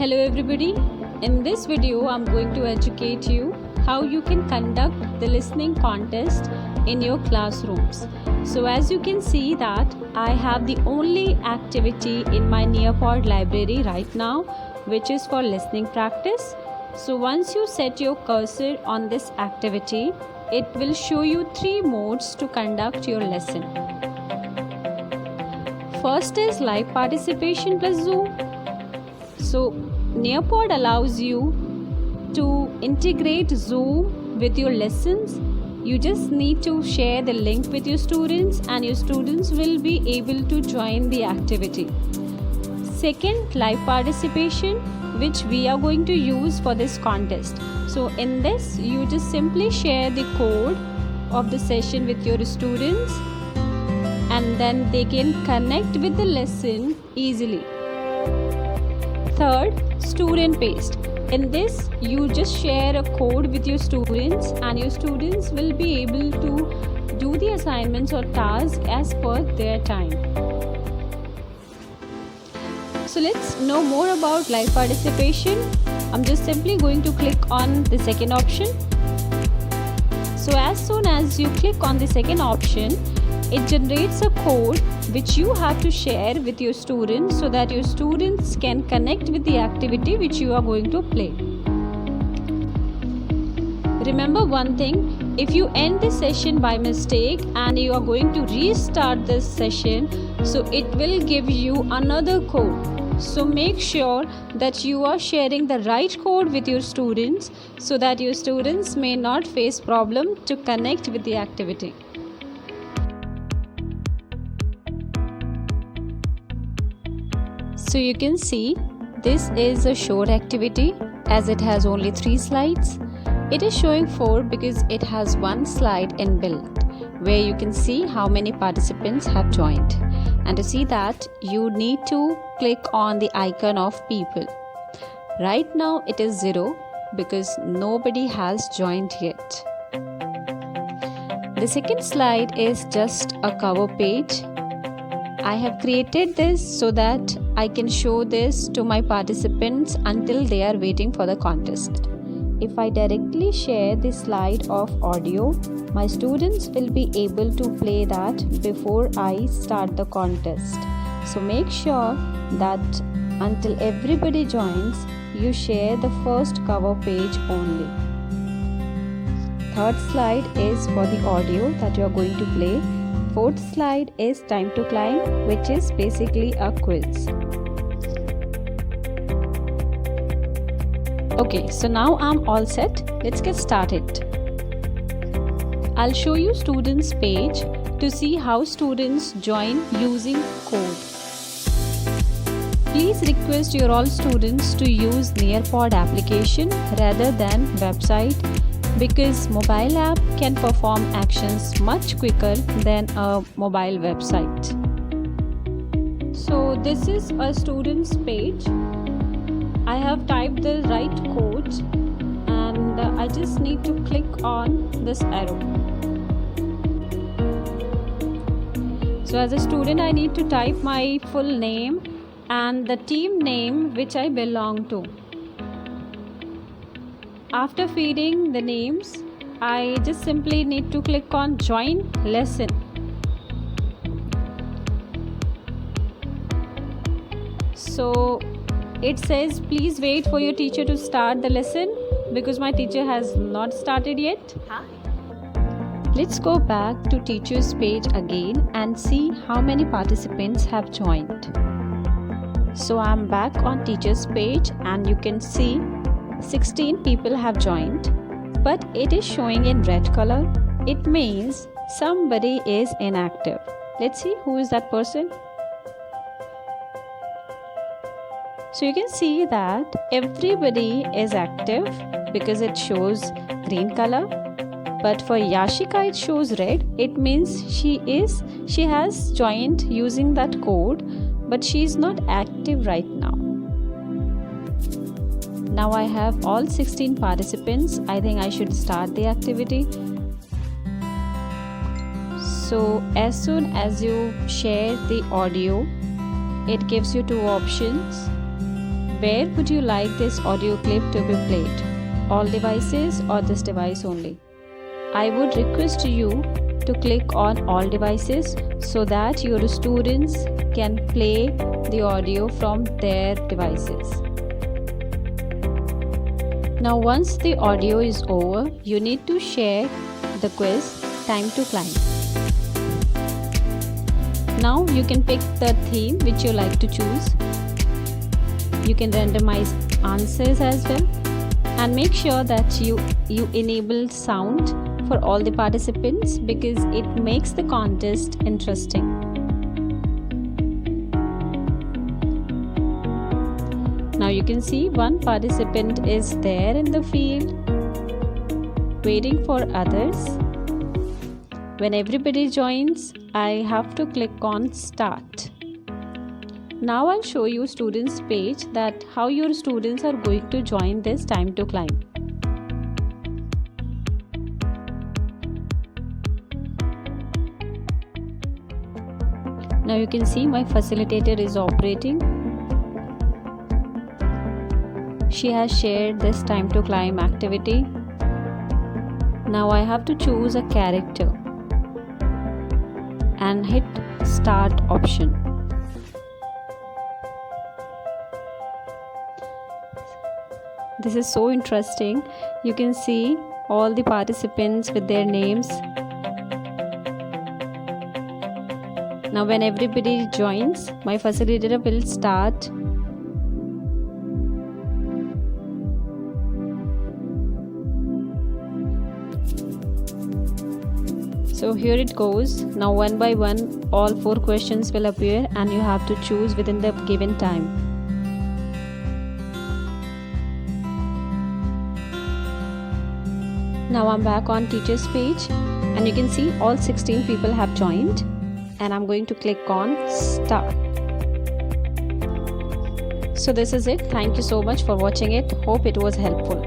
Hello everybody, in this video I'm going to educate you how you can conduct the listening contest in your classrooms. So as you can see that I have the only activity in my Nearpod library right now, which is for listening practice. So once you set your cursor on this activity, it will show you 3 modes to conduct your lesson. First is live participation plus Zoom. So Nearpod allows you to integrate Zoom with your lessons. You just need to share the link with your students and your students will be able to join the activity. Second, live participation, which we are going to use for this contest. So in this, you just simply share the code of the session with your students and then they can connect with the lesson easily. Third, student based. In this, you just share a code with your students and your students will be able to do the assignments or tasks as per their time. So let's know more about live participation. I'm just simply going to click on the second option. So as soon as you click on the second option, it generates a code which you have to share with your students so that your students can connect with the activity which you are going to play. Remember one thing, if you end this session by mistake and you are going to restart this session, so it will give you another code. So make sure that you are sharing the right code with your students so that your students may not face problem to connect with the activity. So you can see this is a short activity as it has only 3 slides. It is showing 4 because it has 1 slide inbuilt where you can see how many participants have joined. And to see that, you need to click on the icon of people. Right now it is 0 because nobody has joined yet. The second slide is just a cover page. I have created this so that I can show this to my participants until they are waiting for the contest. If I directly share the slide of audio, my students will be able to play that before I start the contest. So make sure that until everybody joins, you share the first cover page only. Third slide is for the audio that you are going to play. Fourth slide is time to climb, which is basically a quiz. Okay, so now I'm all set. Let's get started. I'll show you students page to see how students join using code. Please request your all students to use Nearpod application rather than website because mobile app can perform actions much quicker than a mobile website. So this is a student's page. I have typed the right codes and I just need to click on this arrow. So as a student, I need to type my full name and the team name which I belong to. After feeding the names, I just simply need to click on join lesson. So it says please wait for your teacher to start the lesson because my teacher has not started yet. Hi. Let's go back to teacher's page again and see how many participants have joined. So I'm back on teacher's page and you can see 16 people have joined, but it is showing in red color. It means somebody is inactive. Let's see who is that person. So you can see that everybody is active because it shows green color. But for Yashika it shows red. It means she has joined using that code, but she is not active right now. Now I have all 16 participants. I think I should start the activity. So as soon as you share the audio, it gives you 2 options. Where would you like this audio clip to be played? All devices or this device only? I would request you to click on all devices so that your students can play the audio from their devices. Now once the audio is over, you need to share the quiz Time to Climb. Now you can pick the theme which you like to choose. You can randomize answers as well, and make sure that you enable sound for all the participants because it makes the contest interesting. Now you can see one participant is there in the field waiting for others. When everybody joins, I have to click on Start. Now I'll show you students page that how your students are going to join this Time to Climb. Now you can see my facilitator is operating. She has shared this Time to Climb activity. Now I have to choose a character and hit Start option. This is so interesting. You can see all the participants with their names. Now when everybody joins, my facilitator will start. So here it goes. Now one by one, all 4 questions will appear and you have to choose within the given time. Now I'm back on teacher's page and you can see all 16 people have joined, and I'm going to click on Start. So this is it. Thank you so much for watching it. Hope it was helpful.